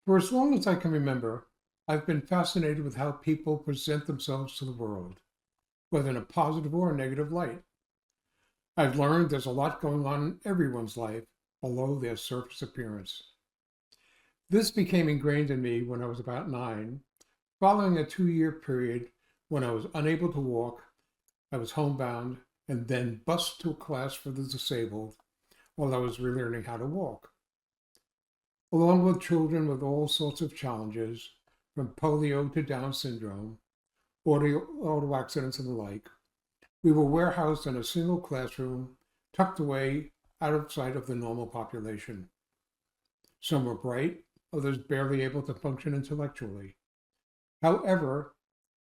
For as long as I can remember, I've been fascinated with how people present themselves to the world, whether in a positive or a negative light. I've learned there's a lot going on in everyone's life below their surface appearance. This became ingrained in me when I was about 9, following a 2-year period when I was unable to walk, I was homebound, and then bused to a class for the disabled while I was relearning how to walk. Along with children with all sorts of challenges, from polio to Down syndrome, auto accidents, and the like, we were warehoused in a single classroom, tucked away out of sight of the normal population. Some were bright, others barely able to function intellectually. However,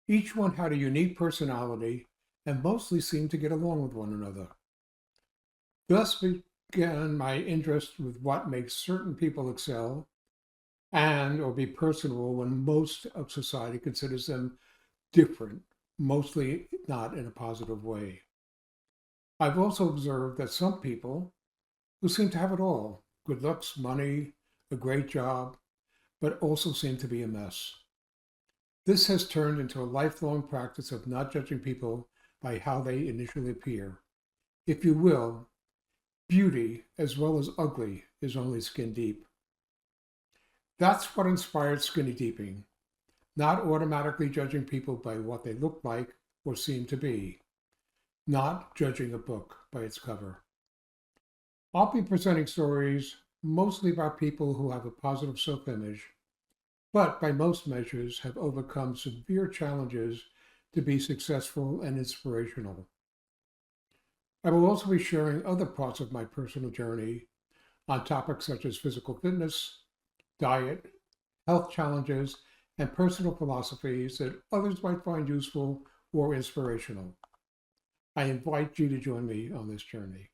each one had a unique personality and mostly seemed to get along with one another. Thus began my interest with what makes certain people excel and or be personable when most of society considers them different, mostly not in a positive way. I've also observed that some people who seem to have it all, good looks, money, a great job, but also seem to be a mess. This has turned into a lifelong practice of not judging people by how they initially appear. If you will, beauty as well as ugly is only skin deep. That's what inspired Skinny Deeping, not automatically judging people by what they look like or seem to be, not judging a book by its cover. I'll be presenting stories mostly about people who have a positive self image, but by most measures have overcome severe challenges to be successful and inspirational. I will also be sharing other parts of my personal journey on topics such as physical fitness, diet, health challenges, and personal philosophies that others might find useful or inspirational. I invite you to join me on this journey.